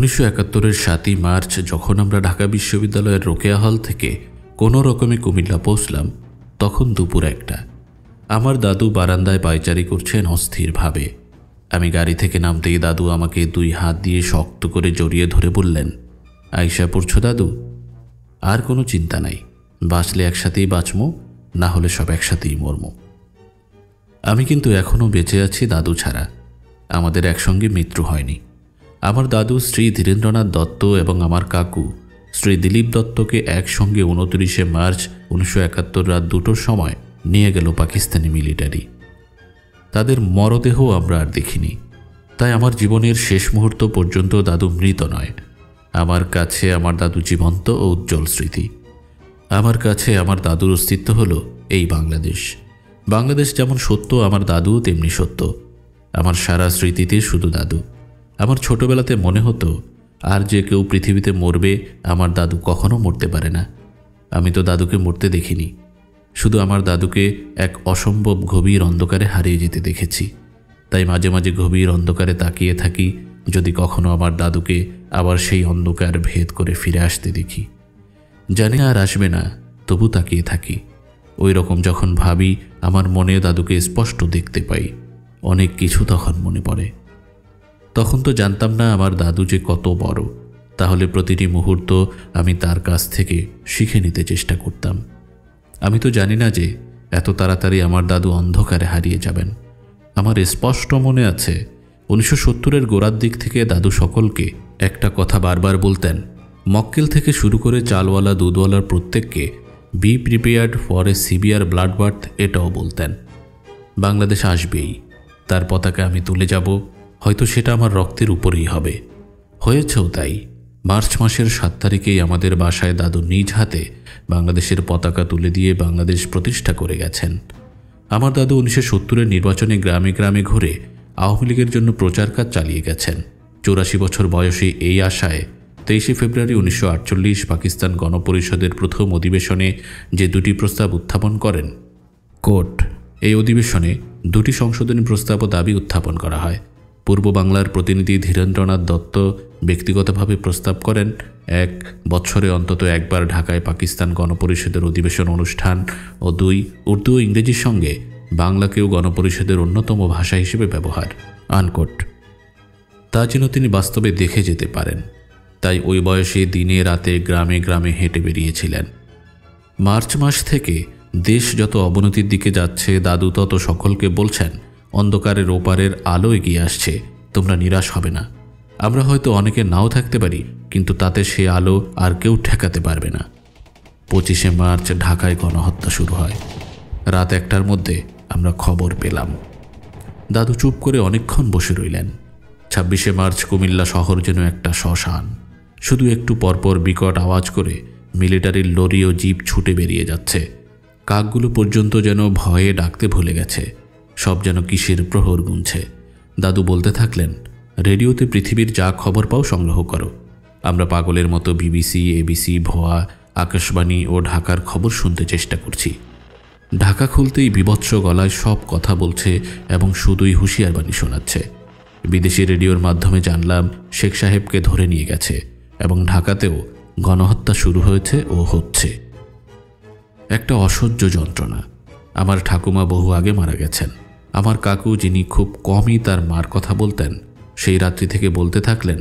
1971-এর 7ই March যখন আমরা ঢাকা বিশ্ববিদ্যালয়ের রোকেয়া হল থেকে কোনো রকমে কুমিল্লা পৌঁছলাম, তখন দুপুর 1টা। আমার দাদু বারান্দায় পায়চারি করছেন অস্থিরভাবে। আমি গাড়ি থেকে নামতেই দাদু আমাকে 2 হাত দিয়ে শক্ত করে জড়িয়ে ধরে বললেন, আইসা পড়ছো দাদু? আর কোনো চিন্তা নাই, বাঁচলে একসাথেই বাঁচমো, না হলে সব একসাথেই মরমো। আমি কিন্তু এখনও বেঁচে আছি দাদু ছাড়া। আমাদের একসঙ্গে মৃত্যু হয়নি। আমার দাদু শ্রী ধীরেন্দ্রনাথ দত্ত এবং আমার কাকু শ্রী দিলীপ দত্তকে একসঙ্গে 29শে মার্চ 1971 রাত 2টোর সময় নিয়ে গেল পাকিস্তানি মিলিটারি। তাদের মরদেহ আমরা আর দেখিনি। তাই আমার জীবনের শেষ মুহূর্ত পর্যন্ত দাদু মৃত নয়। আমার কাছে আমার দাদু জীবন্ত ও উজ্জ্বল স্মৃতি। আমার কাছে আমার দাদুর অস্তিত্ব হলো এই বাংলাদেশ। বাংলাদেশ যেমন সত্য, আমার দাদু তেমনি সত্য। আমার সারা স্মৃতিতে শুধু দাদু। আমার ছোটবেলাতে মনে হতো আর যে কেউ পৃথিবীতে মরবে, আমার দাদু কখনো মরতে পারে না। আমি তো দাদুকে মরতে দেখিনি, শুধু আমার দাদুকে এক অসম্ভব গভীর অন্ধকারে হারিয়ে যেতে দেখেছি। তাই মাঝে মাঝে গভীর অন্ধকারে তাকিয়ে থাকি, যদি কখনো আমার দাদুকে আবার সেই অন্ধকার ভেদ করে ফিরে আসতে দেখি। জানি আর আসবে না, তবু তাকিয়ে থাকি। ওই রকম যখন ভাবি, আমার মনে দাদুকে স্পষ্ট দেখতে পাই। অনেক কিছু তখন মনে পড়ে। তখন তো জানতাম না আমার দাদু যে কত বড়। তাহলে প্রতিটি মুহূর্ত আমি তার কাছ থেকে শিখে নিতে চেষ্টা করতাম। আমি তো জানি না যে এত তাড়াতাড়ি আমার দাদু অন্ধকারে হারিয়ে যাবেন। আমার স্পষ্ট মনে আছে 1970-এর গোড়ার দিক থেকে দাদু সকলকে একটা কথা বারবার বলতেন। মক্কেল থেকে শুরু করে চালওয়ালা দুধওয়ালার প্রত্যেককে be prepared for a severe blood birth এটাও বলতেন। বাংলাদেশ আসবেই, তার পতাকা আমি তুলে যাব, হয়তো সেটা আমার রক্তের উপরেই হবে। হয়েছেও তাই। মার্চ মাসের 7 তারিখেই আমাদের বাসায় দাদু নিজ হাতে বাংলাদেশের পতাকা তুলে দিয়ে বাংলাদেশ প্রতিষ্ঠা করে গেছেন। আমার দাদু 1970-এর নির্বাচনে গ্রামে গ্রামে ঘুরে আওয়ামী লীগের জন্য প্রচার কাজ চালিয়ে গেছেন। 84 বছর বয়সী এই আশায় 23শে ফেব্রুয়ারি 1948 পাকিস্তান গণপরিষদের প্রথম অধিবেশনে যে 2টি প্রস্তাব উত্থাপন করেন। কোর্ট এই অধিবেশনে 2টি সংশোধনী প্রস্তাব ও দাবি উত্থাপন করা হয়। পূর্ব বাংলার প্রতিনিধি ধীরেন্দ্রনাথ দত্ত ব্যক্তিগতভাবে প্রস্তাব করেন, 1 বছরে অন্তত একবার ঢাকায় পাকিস্তান গণপরিষদের অধিবেশন অনুষ্ঠান, ও 2 উর্দু ও ইংরেজির সঙ্গে বাংলাকেও গণপরিষদের অন্যতম ভাষা হিসেবে ব্যবহার। আনকোট। তা যেন তিনি বাস্তবে দেখে যেতে পারেন। তাই ওই বয়সে দিনে রাতে গ্রামে গ্রামে হেঁটে বেরিয়েছিলেন। মার্চ মাস থেকে দেশ যত অবনতির দিকে যাচ্ছে, দাদু তত সকলকে বলছেন, অন্ধকারের ওপারের আলো এগিয়ে আসছে, তোমরা নিরাশ হবে না। আমরা হয়তো অনেকে নাও থাকতে পারি, কিন্তু তাতে সে আলো আর কেউ ঠেকাতে পারবে না। 25শে মার্চ ঢাকায় গণহত্যা শুরু হয়। রাত 1টার মধ্যে আমরা খবর পেলাম। দাদু চুপ করে অনেকক্ষণ বসে রইলেন। 26শে মার্চ কুমিল্লা শহর যেন একটা শ্মশান। শুধু একটু পরপর বিকট আওয়াজ করে মিলিটারির লরি ও জিপ ছুটে বেরিয়ে যাচ্ছে। কাকগুলো পর্যন্ত যেন ভয়ে ডাকতে ভুলে গেছে। সব যেন কিসের প্রহর গুনছে। দাদু বলতে থাকলেন, রেডিওতে পৃথিবীর যা খবর পাও সংগ্রহ করো। আমরা পাগলের মতো বিবিসি, এবিসি, ভোয়া, আকাশবাণী ও ঢাকার খবর শুনতে চেষ্টা করছি। ঢাকা খুলতেই বিভৎস গলায় সব কথা বলছে এবং শুধুই হুঁশিয়ারবাণী শোনাচ্ছে। বিদেশি রেডিওর মাধ্যমে জানলাম শেখ সাহেবকে ধরে নিয়ে গেছে এবং ঢাকাতেও গণহত্যা শুরু হয়েছে ও হচ্ছে। একটা অসহ্য যন্ত্রণা। আমার ঠাকুমা বহু আগে মারা গেছেন। আমার কাকু, যিনি খুব কমই তার মার কথা বলতেন, সেই রাত্রি থেকে বলতে থাকলেন,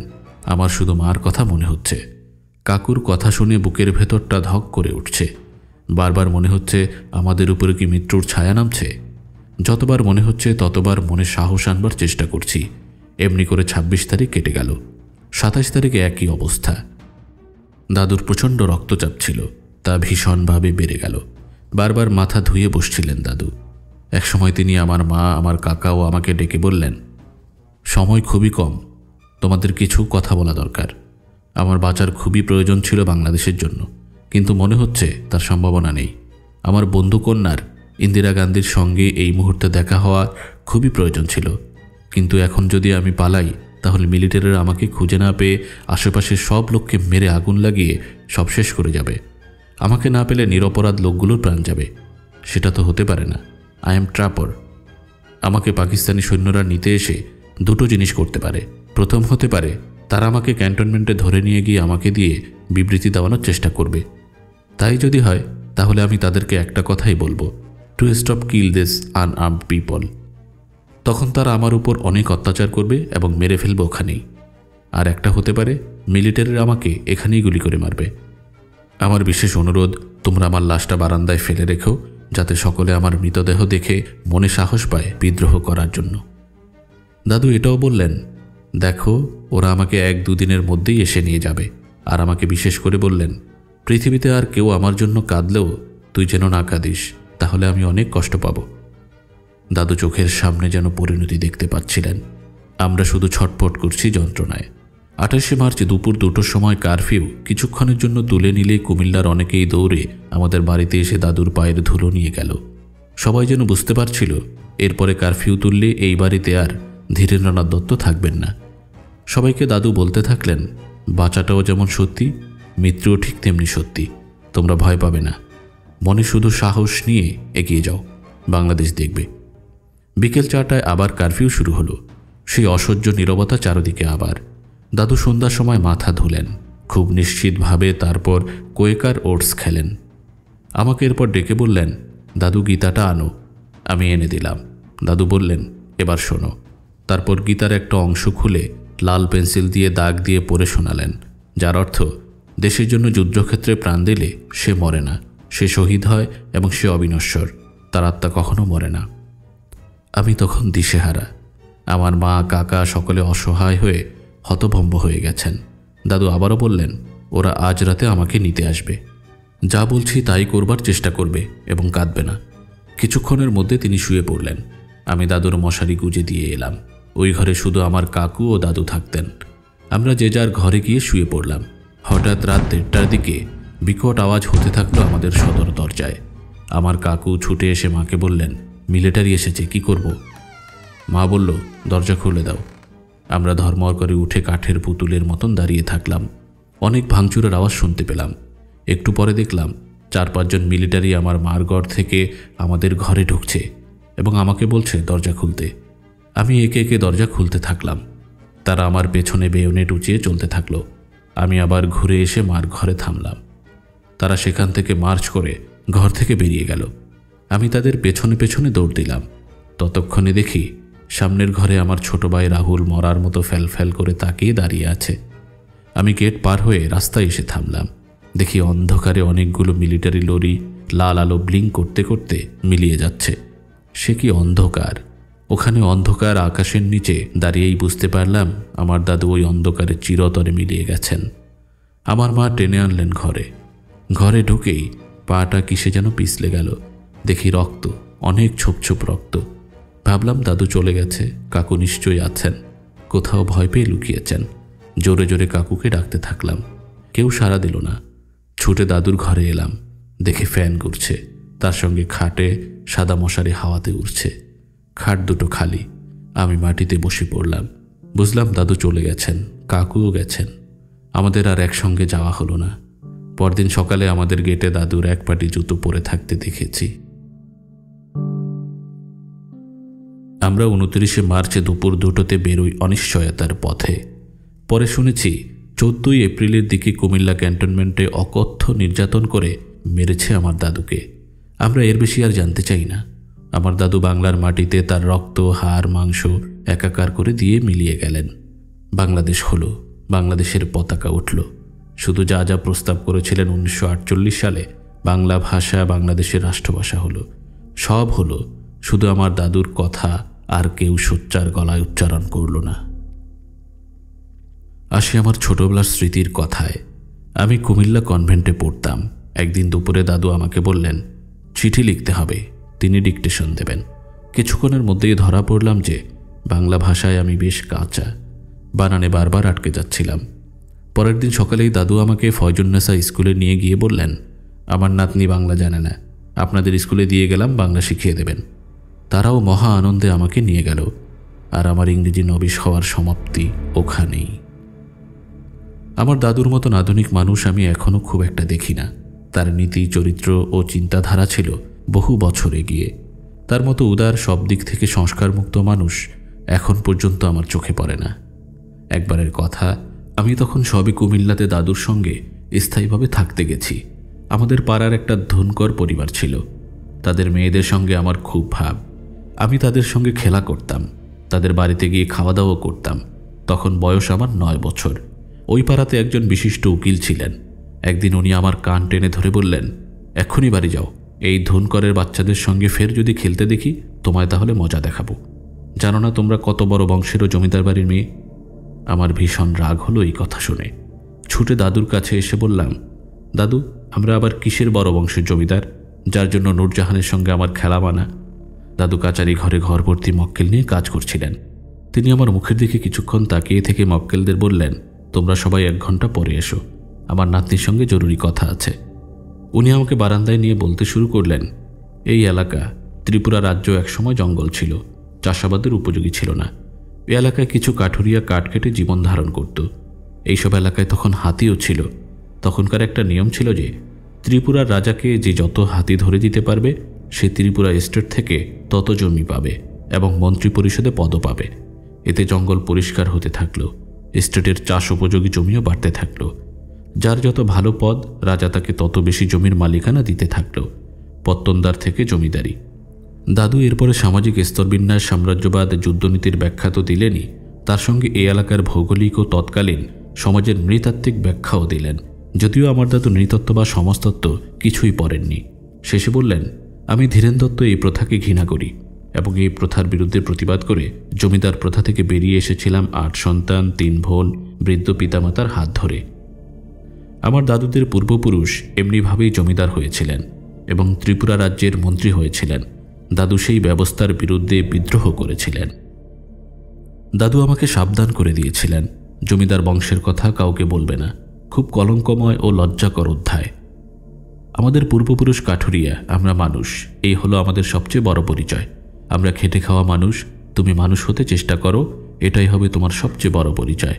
আমার শুধু মার কথা মনে হচ্ছে। কাকুর কথা শুনে বুকের ভেতরটা ধক করে উঠছে। বারবার মনে হচ্ছে আমাদের উপরে কি মৃত্যুর ছায়া নামছে। যতবার মনে হচ্ছে ততবার মনে সাহস আনবার চেষ্টা করছি। এমনি করে 26 তারিখ কেটে গেল। 27 তারিখে একই অবস্থা। দাদুর প্রচণ্ড রক্তচাপ ছিল, তা ভীষণভাবে বেড়ে গেল। বারবার মাথা ধুয়ে বসছিলেন দাদু। একসময় তিনি আমার মা, আমার কাকা ও আমাকে ডেকে বললেন, সময় খুবই কম, তোমাদের কিছু কথা বলা দরকার। আমার বাঁচার খুবই প্রয়োজন ছিল বাংলাদেশের জন্য, কিন্তু মনে হচ্ছে তার সম্ভাবনা নেই। আমার বন্ধু কন্যার ইন্দিরা গান্ধীর সঙ্গে এই মুহূর্তে দেখা হওয়া খুবই প্রয়োজন ছিল, কিন্তু এখন যদি আমি পালাই তাহলে মিলিটারিরা আমাকে খুঁজে না পেয়ে আশেপাশের সব লোককে মেরে আগুন লাগিয়ে সব শেষ করে যাবে। আমাকে না পেলে নিরপরাধ লোকগুলোর প্রাণ যাবে। সেটা তো হতে পারে না। I am trapper. আমাকে পাকিস্তানি সৈন্যরা নিতে এসে 2টো জিনিস করতে পারে। প্রথম হতে পারে তারা আমাকে ক্যান্টনমেন্টে ধরে নিয়ে গিয়ে আমাকে দিয়ে বিবৃতি দেওয়ানোর চেষ্টা করবে। তাই যদি হয় তাহলে আমি তাদেরকে একটা কথাই বলবো, to stop kill this unarmed people. তখন তারা আমার উপর অনেক অত্যাচার করবে এবং মেরে ফেলবে ওখানেই। আর একটা হতে পারে মিলিটারিরা আমাকে এখানেই গুলি করে মারবে। আমার বিশেষ অনুরোধ, তোমরা আমার লাশটা বারান্দায় ফেলে রেখো, যাতে সকলে আমার মৃতদেহ দেখে মনে সাহস পায় বিদ্রোহ করার জন্য। দাদু এটাও বললেন, দেখো ওরা আমাকে 1-2 দিনের মধ্যেই এসে নিয়ে যাবে। আর আমাকে বিশেষ করে বললেন, পৃথিবীতে আর কেউ আমার জন্য কাঁদলেও তুই যেন না কাঁদিস, তাহলে আমি অনেক কষ্ট পাব। দাদু চোখের সামনে যেন পরিণতি দেখতে পাচ্ছিলেন। আমরা শুধু ছটফট করছি যন্ত্রণায়। 28শে মার্চ দুপুর 2টোর সময় কারফিউ কিছুক্ষণের জন্য তুলে নিলে কুমিল্লার অনেকেই দৌড়ে আমাদের বাড়িতে এসে দাদুর পায়ের ধুলো নিয়ে গেল। সবাই যেন বুঝতে পারছিল এরপরে কারফিউ তুললে এই বাড়িতে আর ধীরেন্দ্রনাথ দত্ত থাকবেন না। সবাইকে দাদু বলতে থাকলেন, বাঁচাটাও যেমন সত্যি, মৃত্যুও ঠিক তেমনি সত্যি। তোমরা ভয় পাবে না, মনে শুধু সাহস নিয়ে এগিয়ে যাও, বাংলাদেশ দেখবে। বিকেল 4টায় আবার কারফিউ শুরু হলো। সেই অসহ্য নীরবতা চারদিকে আবার। দাদু সন্ধ্যার সময় মাথা ধুলেন খুব নিশ্চিতভাবে, তারপর কোয়েকার ওটস খেলেন। আমাকে এরপর ডেকে বললেন, দাদু গীতাটা আনো। আমি এনে দিলাম। দাদু বললেন, এবার শোনো। তারপর গীতার একটা অংশ খুলে লাল পেন্সিল দিয়ে দাগ দিয়ে পড়ে শোনালেন, যার অর্থ, দেশের জন্য যুদ্ধক্ষেত্রে প্রাণ দিলে সে মরে না, সে শহীদ হয় এবং সে অবিনশ্বর, তার আত্মা কখনো মরে না। আমি তখন দিশেহারা। আমার মা, কাকা সকলে অসহায় হয়ে হতভম্ব হয়ে গেছেন। দাদু আবারও বললেন, ওরা আজ রাতে আমাকে নিতে আসবে। যা বলছি তাই করবার চেষ্টা করবে এবং কাঁদবে না। কিছুক্ষণের মধ্যে তিনি শুয়ে পড়লেন। আমি দাদুর মশারি গুজে দিয়ে এলাম। ওই ঘরে শুধু আমার কাকু ও দাদু থাকতেন। আমরা যে যার ঘরে গিয়ে শুয়ে পড়লাম। হঠাৎ রাত 1:30টার দিকে বিকট আওয়াজ হতে থাকলো আমাদের সদর দরজায়। আমার কাকু ছুটে এসে মাকে বললেন, মিলিটারি এসেছে, কি করব? মা বলল, দরজা খুলে দাও। আমরা ধর্মর করে উঠে কাঠের পুতুলের মতন দাঁড়িয়ে থাকলাম। অনেক ভাঙচুরের আওয়াজ শুনতে পেলাম। একটু পরে দেখলাম 4-5 জন মিলিটারি আমার মার ঘর থেকে আমাদের ঘরে ঢুকছে এবং আমাকে বলছে দরজা খুলতে। আমি একে একে দরজা খুলতে থাকলাম। তারা আমার পেছনে বেয়োনেট উঁচিয়ে চলতে থাকলো। আমি আবার ঘুরে এসে মার ঘরে থামলাম। তারা সেখান থেকে মার্চ করে ঘর থেকে বেরিয়ে গেল। আমি তাদের পেছনে পেছনে দৌড় দিলাম। ততক্ষণে দেখি সামনের ঘরে আমার ছোট ভাই রাহুল মরার মতো ফ্যাল করে তাকিয়ে দাঁড়িয়ে আছে। আমি গেট পার হয়ে রাস্তায় এসে থামলাম। দেখি অন্ধকারে অনেকগুলো মিলিটারি লরি লাল আলো ব্লিঙ্ক করতে করতে মিলিয়ে যাচ্ছে। সে কি অন্ধকার! ওখানে অন্ধকার আকাশের নিচে দাঁড়িয়েই বুঝতে পারলাম আমার দাদু ওই অন্ধকারে চিরতরে মিলিয়ে গেছেন। আমার মা টেনে আনলেন ঘরে। ঘরে ঢুকেই পাটা কিসে যেন পিছলে গেল। দেখি রক্ত, অনেক ছোপ ছোপ রক্ত। ভাবলাম দাদু চলে গেছে, কাকু নিশ্চয়ই আছেন, কোথাও ভয় পেয়ে লুকিয়েছেন। জোরে জোরে কাকুকে ডাকতে থাকলাম। কেউ সাড়া দিল না। ছুটে দাদুর ঘরে এলাম। দেখি ফ্যান ঘুরছে, তার সঙ্গে খাটে সাদা মশারি হাওয়াতে উড়ছে। খাট দুটো খালি। আমি মাটিতে বসে পড়লাম। বুঝলাম দাদু চলে গেছেন, কাকুও গেছেন। আমাদের আর একসঙ্গে যাওয়া হলো না। পরদিন সকালে আমাদের গেটে দাদুর এক পাটি জুতো পরে থাকতে দেখেছি। আমরা 29শে মার্চ দুপুর 2টোতে বেরোই অনিশ্চয়তার পথে। পরে শুনেছি 14ই এপ্রিলের দিকে কুমিল্লা ক্যান্টনমেন্টে অকথ্য নির্যাতন করে মেরেছে আমার দাদুকে। আমরা এর বেশি আর জানতে চাই না। আমার দাদু বাংলার মাটিতে তার রক্ত, হাড়, মাংস একাকার করে দিয়ে মিলিয়ে গেলেন। বাংলাদেশ হলো, বাংলাদেশের পতাকা উঠল। শুধু যা যা প্রস্তাব করেছিলেন 1948 সালে, বাংলা ভাষা বাংলাদেশের রাষ্ট্রভাষা হলো, সব হলো। শুধু আমার দাদুর কথা আর কেউ সোচ্চার গলায় উচ্চারণ করল না। আসি আমার ছোটবেলার স্মৃতির কথায়। আমি কুমিল্লা কনভেন্টে পড়তাম। একদিন দুপুরে দাদু আমাকে বললেন, চিঠি লিখতে হবে। তিনি ডিকটেশন দেবেন। কিছুক্ষণের মধ্যেই ধরা পড়লাম যে বাংলা ভাষায় আমি বেশ কাঁচা, বানানে বারবার আটকে যাচ্ছিলাম। পরের দিন সকালেই দাদু আমাকে ফয়জুন্নেসা স্কুলে নিয়ে গিয়ে বললেন, আমার নাতনি বাংলা জানে না, আপনাদের স্কুলে দিয়ে গেলাম, বাংলা শিখিয়ে দেবেন। তারাও মহা আনন্দে আমাকে নিয়ে গেল। আর আমার ইংরেজি নবিশ হওয়ার সমাপ্তি ওখানেই। আমার দাদুর মতন আধুনিক মানুষ আমি এখনও খুব একটা দেখি না। তার নীতি, চরিত্র ও চিন্তাধারা ছিল বহু বছর এগিয়ে। তার মতো উদার, সব দিক থেকে সংস্কারমুক্ত মানুষ এখন পর্যন্ত আমার চোখে পড়ে না। একবারের কথা, আমি তখন সবে কুমিল্লাতে দাদুর সঙ্গে স্থায়ীভাবে থাকতে গেছি। আমাদের পাড়ার একটা ধনকর পরিবার ছিল। তাদের মেয়েদের সঙ্গে আমার খুব ভাব। আমি তাদের সঙ্গে খেলা করতাম, তাদের বাড়িতে গিয়ে খাওয়া দাওয়া করতাম। তখন বয়স আমার 9 বছর। ওই পাড়াতে একজন বিশিষ্ট উকিল ছিলেন। একদিন উনি আমার কান টেনে ধরে বললেন, এক্ষুনি বাড়ি যাও, এই ধনকরের বাচ্চাদের সঙ্গে ফের যদি খেলতে দেখি তোমায় তাহলে মজা দেখাবো। জানো না তোমরা কত বড় বংশেরও জমিদার বাড়ির মেয়ে? আমার ভীষণ রাগ হলো এই কথা শুনে। ছুটে দাদুর কাছে এসে বললাম, দাদু, আমরা আবার কিসের বড় বংশের জমিদার, যার জন্য নূরজাহানের সঙ্গে আমার খেলা মানা? দাদু কাচারি ঘরে ঘর ভর্তি মক্কেল নিয়ে কাজ করছিলেন। তিনি আমার মুখের দিকে কিছুক্ষণ তাকিয়ে থেকে মক্কেলদের বললেন, তোমরা সবাই 1 ঘন্টা পরে এসো, আমার নাতনির সঙ্গে জরুরি কথা আছে। উনি আমাকে বারান্দায় নিয়ে বলতে শুরু করলেন, এই এলাকা, ত্রিপুরা রাজ্য একসময় জঙ্গল ছিল, চাষাবাদের উপযোগী ছিল না। এই এলাকায় কিছু কাঠুরিয়া কাঠ কেটে জীবন ধারণ করত। এইসব এলাকায় তখন হাতিও ছিল। তখনকার একটা নিয়ম ছিল যে ত্রিপুরার রাজাকে যে যত হাতি ধরে দিতে পারবে সে ত্রিপুরা এস্টেট থেকে তত জমি পাবে এবং মন্ত্রী পরিষদে পদও পাবে। এতে জঙ্গল পরিষ্কার হতে থাকলো, এস্টেটের চাষ উপযোগী জমিও বাড়তে থাকলো। যার যত ভালো পদ, রাজা তাকে তত বেশি জমির মালিকানা দিতে থাকলো। পত্তনদার থেকে জমিদারি। দাদু এরপরে সামাজিক স্তরবিন্যাস, সাম্রাজ্যবাদ, যুদ্ধনীতির ব্যাখ্যা তো দিলেনই, তার সঙ্গে এই এলাকার ভৌগোলিক ও তৎকালীন সমাজের নৃতাত্ত্বিক ব্যাখ্যাও দিলেন। যদিও আমার দাদু নৃতত্ত্ব বা সমাজতত্ত্ব কিছুই পড়েননি। শেষে বললেন, আমি ধীরেন দত্ত এই প্রথাকে ঘৃণা করি এবং এই প্রথার বিরুদ্ধে প্রতিবাদ করে জমিদার প্রথা থেকে বেরিয়ে এসেছিলাম 8 সন্তান, 3 বোন, বৃদ্ধ পিতামাতার হাত ধরে। আমার দাদুদের পূর্বপুরুষ এমনিভাবেই জমিদার হয়েছিলেন এবং ত্রিপুরা রাজ্যের মন্ত্রী হয়েছিলেন। দাদু সেই ব্যবস্থার বিরুদ্ধে বিদ্রোহ করেছিলেন। দাদু আমাকে সাবধান করে দিয়েছিলেন, জমিদার বংশের কথা কাউকে বলবে না, খুব কলঙ্কময় ও লজ্জাকর অধ্যায়। আমাদের পূর্বপুরুষ কাঠুরিয়া, আমরা মানুষ, এই হলো আমাদের সবচেয়ে বড় পরিচয়। আমরা খেটে খাওয়া মানুষ, তুমি মানুষ হতে চেষ্টা করো, এটাই হবে তোমার সবচেয়ে বড় পরিচয়।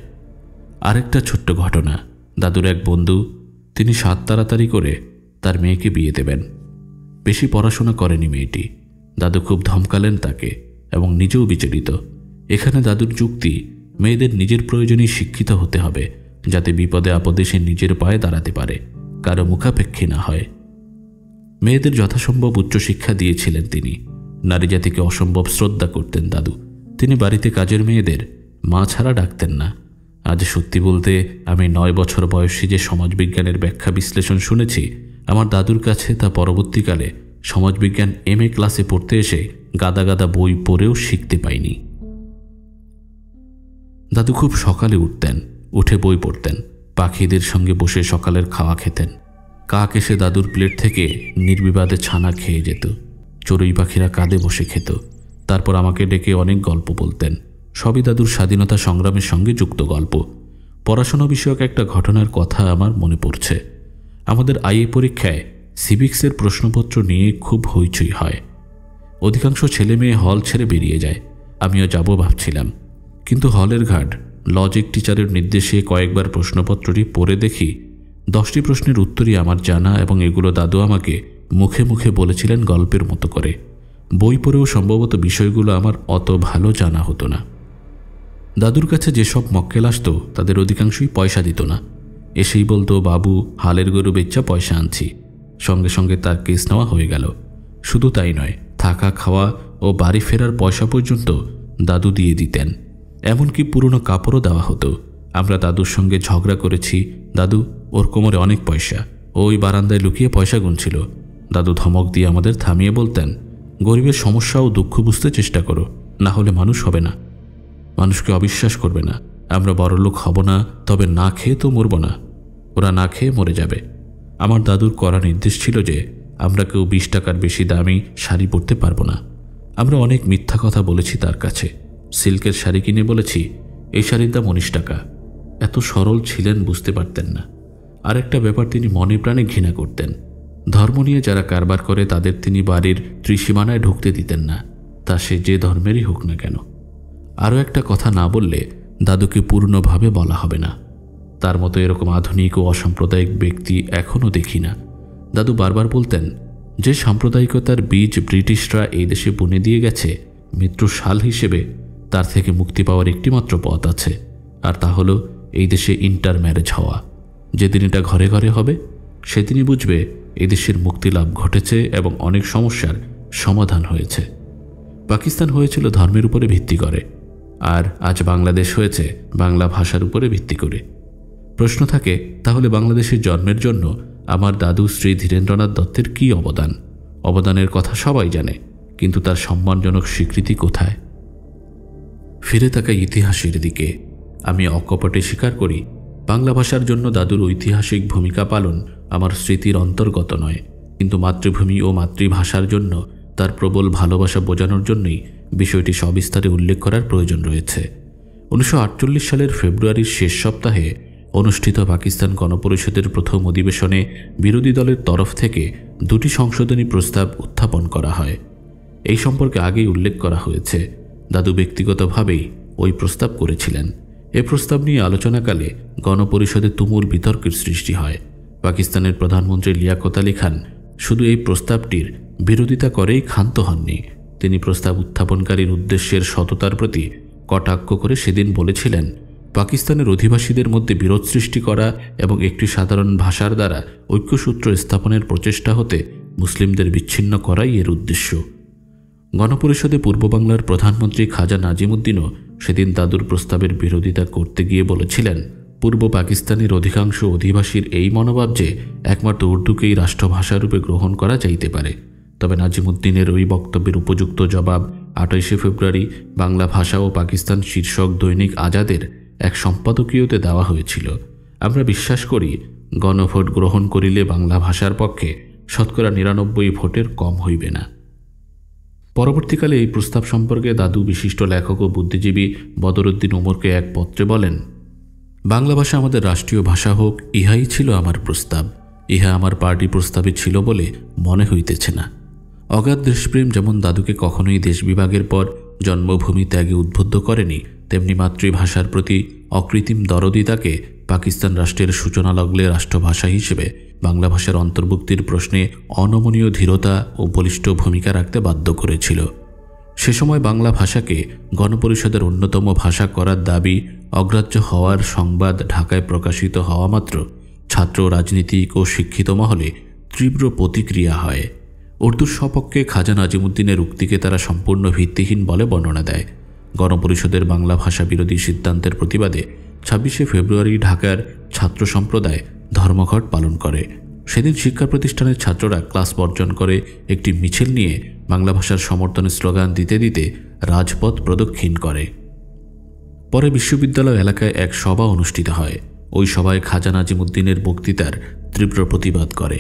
আরেকটা ছোট্ট ঘটনা, দাদুর এক বন্ধু, তিনি 7 তাড়াতাড়ি করে তার মেয়েকে বিয়ে দেবেন। বেশি পড়াশোনা করেনি মেয়েটি। দাদু খুব ধমকালেন তাকে এবং নিজেও বিচলিত। এখানে দাদুর যুক্তি, মেয়েদের নিজের প্রয়োজনেই শিক্ষিত হতে হবে, যাতে বিপদে আপদে সে নিজের পায়ে দাঁড়াতে পারে, কারো মুখাপেক্ষী না হয়। মেয়েদের যথাসম্ভব উচ্চশিক্ষা দিয়েছিলেন তিনি। নারী জাতিকে অসম্ভব শ্রদ্ধা করতেন দাদু। তিনি বাড়িতে কাজের মেয়েদের মা ছাড়া ডাকতেন না। আজ সত্যি বলতে আমি 9 বছর বয়সী যে সমাজবিজ্ঞানের ব্যাখ্যা বিশ্লেষণ শুনেছি, আমার দাদুর কাছে তা পরবর্তীকালে সমাজবিজ্ঞান MA ক্লাসে পড়তে এসে গাদা গাদা বই পড়েও শিখতে পাইনি। দাদু খুব সকালে উঠতেন, উঠে বই পড়তেন, পাখিদের সঙ্গে বসে সকালের খাওয়া খেতেন। কাক এসে দাদুর প্লেট থেকে নির্বিবাদে ছানা খেয়ে যেত। চড়ুই পাখিরা কাঁধে বসে খেত। তারপর আমাকে ডেকে অনেক গল্প বলতেন। সবই দাদুর স্বাধীনতা সংগ্রামের সঙ্গে যুক্ত গল্প। পড়াশোনা বিষয়ক একটা ঘটনার কথা আমার মনে পড়ছে। আমাদের IA পরীক্ষায় সিভিক্সের প্রশ্নপত্র নিয়ে খুব হইচই হয়। অধিকাংশ ছেলে মেয়ে হল ছেড়ে বেরিয়ে যায়। আমিও যাব ভাবছিলাম, কিন্তু হলের ঘাট লজিক টিচারের নির্দেশে কয়েকবার প্রশ্নপত্রটি পড়ে দেখি 10টি প্রশ্নের উত্তরই আমার জানা এবং এগুলো দাদু আমাকে মুখে মুখে বলেছিলেন গল্পের মতো করে। বই পড়েও সম্ভবত বিষয়গুলো আমার অত ভালো জানা হতো না। দাদুর কাছে যেসব মক্কেল আসতো তাদের অধিকাংশই পয়সা দিত না। এসেই বলতো, বাবু, হালের গরু বেচা পয়সা আনছি। সঙ্গে সঙ্গে তার কেস নেওয়া হয়ে গেল। শুধু তাই নয়, থাকা, খাওয়া ও বাড়ি ফেরার পয়সা পর্যন্ত দাদু দিয়ে দিতেন। এমনকি পুরনো কাপড়ও দেওয়া হতো। আমরা দাদুর সঙ্গে ঝগড়া করেছি। দাদু, ওর কোমরে অনেক পয়সা, ওই বারান্দায় লুকিয়ে পয়সা গুনছিল। দাদু ধমক দিয়ে আমাদের থামিয়ে বলতেন, গরিবের সমস্যা ও দুঃখ বুঝতে চেষ্টা করো, না হলে মানুষ হবে না, মানুষকে অবিশ্বাস করবে না। আমরা বড়লোক হব না, তবে না খেয়ে তো মরব না, ওরা না খেয়ে মরে যাবে। আমার দাদুর কড়া নির্দেশ ছিল যে আমরা কেউ 20 টাকার বেশি দামি শাড়ি পরতে পারবো না। আমরা অনেক মিথ্যা কথা বলেছি তার কাছে। সিল্কের শাড়ি কিনে বলেছি, এই শাড়ির দাম 19 টাকা। এত সরল ছিলেন, বুঝতে পারতেন না। আরেকটা ব্যাপার, তিনি মনে প্রাণে ঘৃণা করতেন। ধর্ম নিয়ে যারা কারবার করে তাদের তিনি বাড়ির ত্রিসীমানায় ঢুকতে দিতেন না, তা সে যে ধর্মেরই হোক না কেন। আরও একটা কথা না বললে দাদুকে পূর্ণভাবে বলা হবে না। তার মতো এরকম আধুনিক ও অসাম্প্রদায়িক ব্যক্তি এখনও দেখি না। দাদু বারবার বলতেন, যে সাম্প্রদায়িকতার বীজ ব্রিটিশরা এই দেশে বুনে দিয়ে গেছে, মৃত্যুর শাল হিসেবে তার থেকে মুক্তি পাওয়ার একটিমাত্র পথ আছে, আর তা হলো এই দেশে ইন্টার ম্যারেজ হওয়া। যেদিন এটা ঘরে ঘরে হবে সেদিনই বুঝবে এই দেশের মুক্তিলাভ ঘটেছে এবং অনেক সমস্যার সমাধান হয়েছে। পাকিস্তান হয়েছিল ধর্মের উপরে ভিত্তি করে, আর আজ বাংলাদেশ হয়েছে বাংলা ভাষার উপরে ভিত্তি করে। প্রশ্ন থাকে, তাহলে বাংলাদেশের জন্মের জন্য আমার দাদু শ্রী ধীরেন্দ্রনাথ দত্তের কী অবদান? অবদানের কথা সবাই জানে, কিন্তু তার সম্মানজনক স্বীকৃতি কোথায়? ফিরে তাকাই ইতিহাসের দিকে। আমি অকপটে স্বীকার করি, বাংলা ভাষার জন্য দাদুর ঐতিহাসিক ভূমিকা পালন আমার স্মৃতির অন্তর্গত নয়, কিন্তু মাতৃভূমি ও মাতৃভাষার জন্য তার প্রবল ভালোবাসা বোঝানোর জন্যই বিষয়টি সবিস্তারে উল্লেখ করার প্রয়োজন রয়েছে। 1948 সালের ফেব্রুয়ারির শেষ সপ্তাহে অনুষ্ঠিত পাকিস্তান গণপরিষদের প্রথম অধিবেশনে বিরোধী দলের তরফ থেকে দুটি সংশোধনী প্রস্তাব উত্থাপন করা হয়। এই সম্পর্কে আগেই উল্লেখ করা হয়েছে, দাদু ব্যক্তিগতভাবেই ওই প্রস্তাব করেছিলেন। এ প্রস্তাব নিয়ে আলোচনাকালে গণপরিষদে তুমুল বিতর্কের সৃষ্টি হয়। পাকিস্তানের প্রধানমন্ত্রী লিয়াকত আলী খান শুধু এই প্রস্তাবটির বিরোধিতা করেই ক্ষান্ত হননি, তিনি প্রস্তাব উত্থাপনকারীর উদ্দেশ্যের সততার প্রতি কটাক্ষ করে সেদিন বলেছিলেন, পাকিস্তানের অধিবাসীদের মধ্যে বিরোধ সৃষ্টি করা এবং একটি সাধারণ ভাষার দ্বারা ঐক্যসূত্র স্থাপনের প্রচেষ্টা হতে মুসলিমদের বিচ্ছিন্ন করাই এর উদ্দেশ্য। গণপরিষদে পূর্ব বাংলার প্রধানমন্ত্রী খাজা নাজিমুদ্দিনও সেদিন দাদুর প্রস্তাবের বিরোধিতা করতে গিয়ে বলেছিলেন, পূর্ব পাকিস্তানের অধিকাংশ অধিবাসীর এই মনোভাব যে একমাত্র উর্দুকেই রাষ্ট্রভাষারূপে গ্রহণ করা যাইতে পারে। তবে নাজিমুদ্দিনের ওই বক্তব্যের উপযুক্ত জবাব 28শে ফেব্রুয়ারি বাংলা ভাষা ও পাকিস্তান শীর্ষক দৈনিক আজাদের এক সম্পাদকীয়তে দেওয়া হয়েছিল। আমরা বিশ্বাস করি, গণভোট গ্রহণ করিলে বাংলা ভাষার পক্ষে শতকরা 99 ভোটের কম হইবে না। পরবর্তীকালে এই প্রস্তাব সম্পর্কে দাদু বিশিষ্ট লেখক ও বুদ্ধিজীবী বদরুদ্দিন উমরকে এক পত্রে বলেন, বাংলা ভাষা আমাদের রাষ্ট্রীয় ভাষা হোক, ইহাই ছিল আমার প্রস্তাব। ইহা আমার পার্টি প্রস্তাবে ছিল বলে মনে হইতেছে না। অগাধ দেশপ্রেম যেমন দাদুকে কখনোই দেশ বিভাগের পর জন্মভূমি ত্যাগে উদ্বুদ্ধ করেনি, তেমনি মাতৃভাষার প্রতি অকৃত্রিম দরদিতাকে পাকিস্তান রাষ্ট্রের সূচনালগ্নে রাষ্ট্রভাষা হিসেবে বাংলা ভাষার অন্তর্ভুক্তির প্রশ্নে অনমনীয় ধীরতা ও বলিষ্ঠ ভূমিকা রাখতে বাধ্য করেছিল। সে সময় বাংলা ভাষাকে গণপরিষদের অন্যতম ভাষা করার দাবি অগ্রাহ্য হওয়ার সংবাদ ঢাকায় প্রকাশিত হওয়া মাত্র ছাত্র, রাজনীতিক ও শিক্ষিত মহলে তীব্র প্রতিক্রিয়া হয়। উর্দুর সপক্ষে খাজা নাজিমুদ্দিনের উক্তিকে তারা সম্পূর্ণ ভিত্তিহীন বলে বর্ণনা দেয়। গণপরিষদের বাংলা ভাষা বিরোধী সিদ্ধান্তের প্রতিবাদে 26শে ফেব্রুয়ারি ঢাকার ছাত্র সম্প্রদায় ধর্মঘট পালন করে। সেদিন শিক্ষা প্রতিষ্ঠানের ছাত্ররা ক্লাস বর্জন করে একটি মিছিল নিয়ে বাংলা ভাষার সমর্থনে স্লোগান দিতে দিতে রাজপথ প্রদক্ষিণ করে। পরে বিশ্ববিদ্যালয় এলাকায় এক সভা অনুষ্ঠিত হয়। ওই সভায় খাজা নাজিমুদ্দিনের বক্তৃতার তীব্র প্রতিবাদ করে।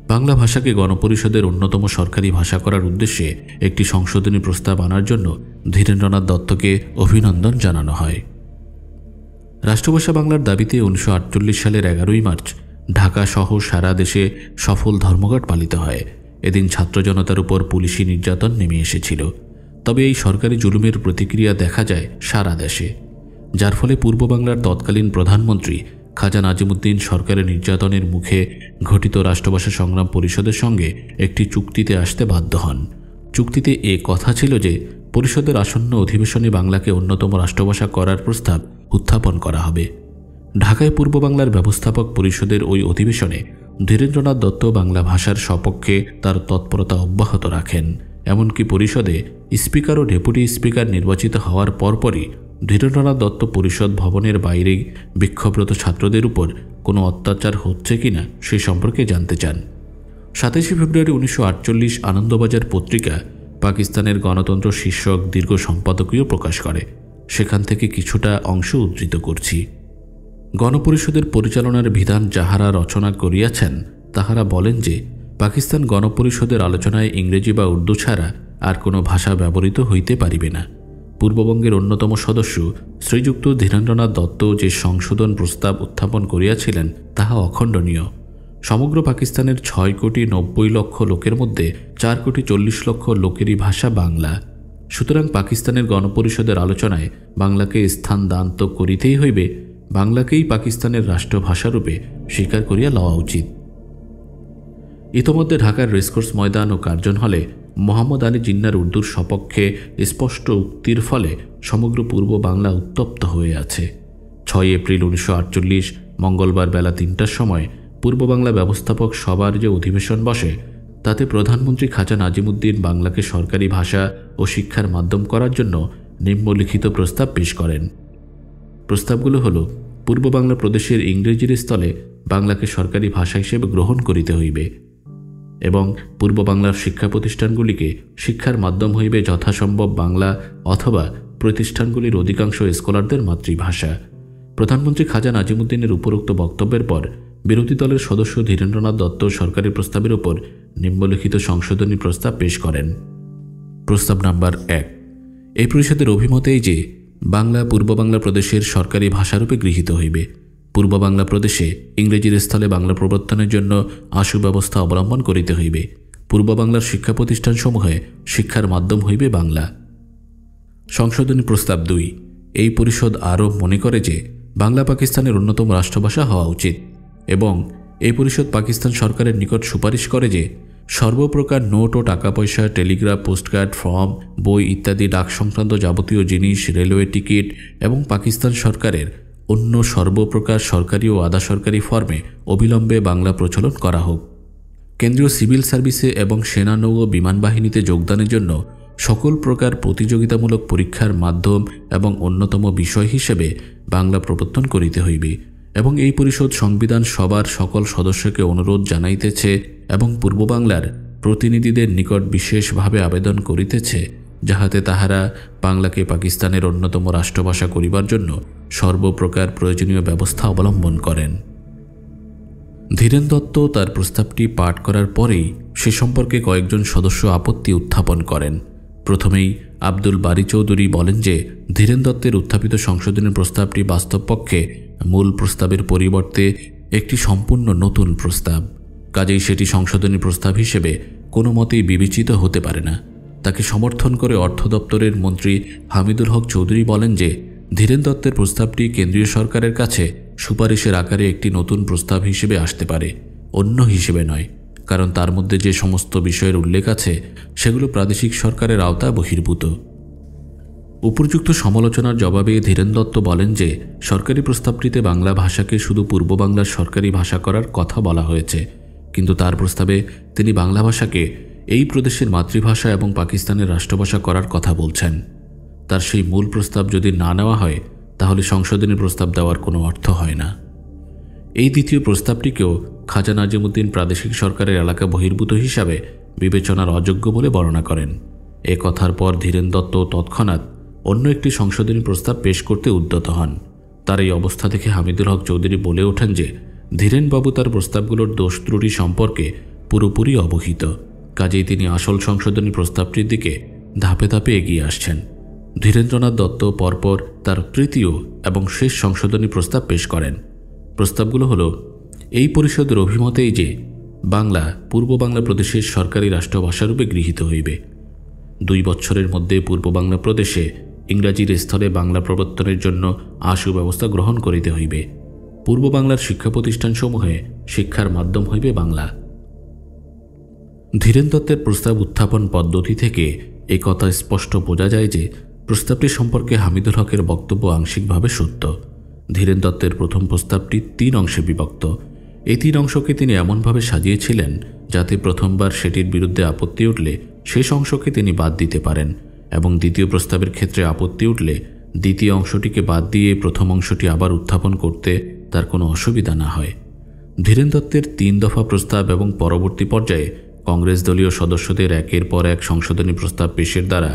বাংলা ভাষাকে গণপরিষদের অন্যতম সরকারি ভাষা করার উদ্দেশ্যে একটি সংশোধনী প্রস্তাব আনার জন্য ধীরেন্দ্রনাথ দত্তকে অভিনন্দন জানানো হয়। রাষ্ট্রভাষা বাংলার দাবিতে 1948 সালের 11ই মার্চ ঢাকা সহ সারা দেশে সফল ধর্মঘট পালিত হয়। এদিন ছাত্র জনতার উপর পুলিশি নির্যাতন নেমে এসেছিল। তবে এই সরকারি জুলুমের প্রতিক্রিয়া দেখা যায় সারা দেশে, যার ফলে পূর্ব বাংলার তৎকালীন প্রধানমন্ত্রী খাজা নাজিমুদ্দিন সরকারের নির্যাতনের মুখে ঘটিত রাষ্ট্রভাষা সংগ্রাম পরিষদের সঙ্গে একটি চুক্তিতে আসতে বাধ্য হন। চুক্তিতে এ কথা ছিল যে পরিষদের আসন্ন অধিবেশনে বাংলাকে অন্যতম রাষ্ট্রভাষা করার প্রস্তাব উত্থাপন করা হবে। ঢাকায় পূর্ব বাংলার ব্যবস্থাপক পরিষদের ওই অধিবেশনে ধীরেন্দ্রনাথ দত্ত বাংলা ভাষার সপক্ষে তার তৎপরতা অব্যাহত রাখেন। এমনকি পরিষদে স্পিকার ও ডেপুটি স্পিকার নির্বাচিত হওয়ার পরপরই ধীরেন্দ্রনাথ দত্ত পরিষদ ভবনের বাইরে বিক্ষোভরত ছাত্রদের উপর কোনো অত্যাচার হচ্ছে কিনা সে সম্পর্কে জানতে চান। 27শে ফেব্রুয়ারি 1948 আনন্দবাজার পত্রিকা পাকিস্তানের গণতন্ত্র শীর্ষক দীর্ঘ সম্পাদকীয় প্রকাশ করে। সেখান থেকে কিছুটা অংশ উদ্ধৃত করছি। গণপরিষদের পরিচালনার বিধান যাহারা রচনা করিয়াছেন তাহারা বলেন যে পাকিস্তান গণপরিষদের আলোচনায় ইংরেজি বা উর্দু ছাড়া আর কোনো ভাষা ব্যবহৃত হইতে পারিবে না। পূর্ববঙ্গের অন্যতম সদস্য শ্রীযুক্ত ধীরেন্দ্রনাথ দত্ত যে সংশোধন প্রস্তাব উত্থাপন করিয়াছিলেন তাহা অখণ্ডনীয়। সমগ্র পাকিস্তানের 6,90,00,000 লোকের মধ্যে 4,40,00,000 লোকেরই ভাষা বাংলা। সুতরাং পাকিস্তানের গণপরিষদের আলোচনায় বাংলাকে স্থান দান তো করিতেই হইবে, বাংলাকেই পাকিস্তানের রাষ্ট্রভাষারূপে স্বীকার করিয়া লওয়া উচিত। ইতোমধ্যে ঢাকার রেসকোর্স ময়দান ও কার্জন হলে মোহাম্মদ আলী জিন্নার উর্দুর সপক্ষে স্পষ্ট উক্তির ফলে সমগ্র পূর্ব বাংলা উত্তপ্ত হয়ে আছে। 6 এপ্রিল 1948 মঙ্গলবার বেলা 3টার সময় পূর্ব বাংলা ব্যবস্থাপক সভার যে অধিবেশন বসে, তাতে প্রধানমন্ত্রী খাজা নাজিমুদ্দিন বাংলাকে সরকারি ভাষা ও শিক্ষার মাধ্যম করার জন্য নিম্নলিখিত প্রস্তাব পেশ করেন। প্রস্তাবগুলো হল: পূর্ব বাংলা প্রদেশের ইংরেজির স্থলে বাংলাকে সরকারি ভাষা হিসেবে গ্রহণ করিতে হইবে এবং পূর্ব বাংলার শিক্ষা প্রতিষ্ঠানগুলিকে শিক্ষার মাধ্যম হইবে যথাসম্ভব বাংলা অথবা প্রতিষ্ঠানগুলির অধিকাংশ স্কলারদের মাতৃভাষা। প্রধানমন্ত্রী খাজা নাজিমুদ্দিনের উপরোক্ত বক্তব্যের পর বিরোধী দলের সদস্য ধীরেন্দ্রনাথ দত্ত সরকারি প্রস্তাবের উপর নিম্নলিখিত সংশোধনী প্রস্তাব পেশ করেন। প্রস্তাব নাম্বার 1। এই পরিষদের অভিমতেই যে বাংলা পূর্ব বাংলা প্রদেশের সরকারি ভাষারূপে গৃহীত হইবে। পূর্ব বাংলা প্রদেশে ইংরেজির স্থলে বাংলা প্রবর্তনের জন্য আশু ব্যবস্থা অবলম্বন করিতে হইবে। পূর্ব বাংলার শিক্ষা প্রতিষ্ঠানসমূহে শিক্ষার মাধ্যম হইবে বাংলা। সংশোধনী প্রস্তাব 2। এই পরিষদ আরও মনে করে যে বাংলা পাকিস্তানের অন্যতম রাষ্ট্রভাষা হওয়া উচিত এবং এই পরিষদ পাকিস্তান সরকারের নিকট সুপারিশ করে যে সর্বপ্রকার নোট ও টাকা পয়সা, টেলিগ্রাফ, পোস্টকার্ড, ফর্ম, বই ইত্যাদি ডাক সংক্রান্ত যাবতীয় জিনিস, রেলওয়ে টিকিট এবং পাকিস্তান সরকারের অন্য সর্বপ্রকার সরকারি ও আধা সরকারি ফর্মে অবিলম্বে বাংলা প্রচলন করা হোক। কেন্দ্রীয় সিভিল সার্ভিসে এবং সেনা, নৌ ও বিমান বাহিনীতে যোগদানের জন্য সকল প্রকার প্রতিযোগিতামূলক পরীক্ষার মাধ্যম এবং অন্যতম বিষয় হিসেবে বাংলা প্রবর্তন করিতে হইবে এবং এই পরিষদ সংবিধান সভার সকল সদস্যকে অনুরোধ জানাইতেছে এবং পূর্ব বাংলার প্রতিনিধিদের নিকট বিশেষভাবে আবেদন করিতেছে যাহাতে তাহারা বাংলাকে পাকিস্তানের অন্যতম রাষ্ট্রভাষা করিবার জন্য সর্বপ্রকার প্রয়োজনীয় ব্যবস্থা অবলম্বন করেন। ধীরেন দত্ত তার প্রস্তাবটি পাঠ করার পরেই সে সম্পর্কে কয়েকজন সদস্য আপত্তি উত্থাপন করেন। প্রথমেই আব্দুল বারী চৌধুরী বলেন যে ধীরেন দত্তের উত্থাপিত সংশোধনী প্রস্তাবটি বাস্তবপক্ষে মূল প্রস্তাবের পরিবর্তে একটি সম্পূর্ণ নতুন প্রস্তাব, কাজেই সেটি সংশোধনী প্রস্তাব হিসেবে কোনো মতেই বিবেচিত হতে পারে না। তাকে সমর্থন করে অর্থ দপ্তরের মন্ত্রী হামিদুল হক চৌধুরী বলেন যে ধীরেন দত্তের প্রস্তাবটি কেন্দ্রীয় সরকারের কাছে সুপারিশের আকারে একটি নতুন প্রস্তাব হিসেবে আসতে পারে, অন্য হিসেবে নয়, কারণ তার মধ্যে যে সমস্ত বিষয়ের উল্লেখ আছে সেগুলো প্রাদেশিক সরকারের আওতা বহির্ভূত। উপযুক্ত সমালোচনার জবাবে ধীরেন দত্ত বলেন যে সরকারি প্রস্তাবটিতে বাংলা ভাষাকে শুধু পূর্ব বাংলার সরকারি ভাষা করার কথা বলা হয়েছে, কিন্তু তার প্রস্তাবে তিনি বাংলা ভাষাকে এই প্রদেশের মাতৃভাষা এবং পাকিস্তানের রাষ্ট্রভাষা করার কথা বলছেন। তার সেই মূল প্রস্তাব যদি না নেওয়া হয় তাহলে সংশোধনী প্রস্তাব দেওয়ার কোনো অর্থ হয় না। এই দ্বিতীয় প্রস্তাবটিকেও খাজা নাজিমুদ্দিন প্রাদেশিক সরকারের এলাকা বহির্ভূত হিসাবে বিবেচনার অযোগ্য বলে বর্ণনা করেন। এ কথার পর ধীরেন দত্ত তৎক্ষণাৎ অন্য একটি সংশোধনী প্রস্তাব পেশ করতে উদ্যত হন। তার এই অবস্থা দেখে হামিদুল হক চৌধুরী বলে ওঠেন যে ধীরেনবাবু তার প্রস্তাবগুলোর দোষ ত্রুটি সম্পর্কে পুরোপুরি অবহিত, কাজেই তিনি আসল সংশোধনী প্রস্তাবটির দিকে ধাপে ধাপে এগিয়ে আসছেন। ধীরেন্দ্রনাথ দত্ত পরপর তার তৃতীয় এবং শেষ সংশোধনী প্রস্তাব পেশ করেন। প্রস্তাবগুলো হল: এই পরিষদের অভিমতেই যে বাংলা পূর্ব বাংলা প্রদেশের সরকারি রাষ্ট্রভাষারূপে গৃহীত হইবে। 2 বছরের মধ্যে পূর্ব বাংলা প্রদেশে ইংরাজির স্থলে বাংলা প্রবর্তনের জন্য আশু ব্যবস্থা গ্রহণ করিতে হইবে। পূর্ব বাংলার শিক্ষা প্রতিষ্ঠানসমূহে শিক্ষার মাধ্যম হইবে বাংলা। ধীরেন দত্তের প্রস্তাব উত্থাপন পদ্ধতি থেকে এই কথা স্পষ্ট বোঝা যায় যে প্রস্তাবটি সম্পর্কে হামিদুল হকের বক্তব্য আংশিকভাবে সত্য। ধীরেন দত্তের প্রথম প্রস্তাবটি 3 অংশে বিভক্ত। এই 3 অংশকে তিনি এমনভাবে সাজিয়েছিলেন যাতে প্রথমবার সেটির বিরুদ্ধে আপত্তি উঠলে শেষ অংশকে তিনি বাদ দিতে পারেন এবং দ্বিতীয় প্রস্তাবের ক্ষেত্রে আপত্তি উঠলে দ্বিতীয় অংশটিকে বাদ দিয়ে প্রথম অংশটি আবার উত্থাপন করতে তার কোনো অসুবিধা না হয়। ধীরেন দত্তের 3 দফা প্রস্তাব এবং পরবর্তী পর্যায়ে কংগ্রেস দলীয় সদস্যদের একের পর এক সংশোধনী প্রস্তাব পেশের দ্বারা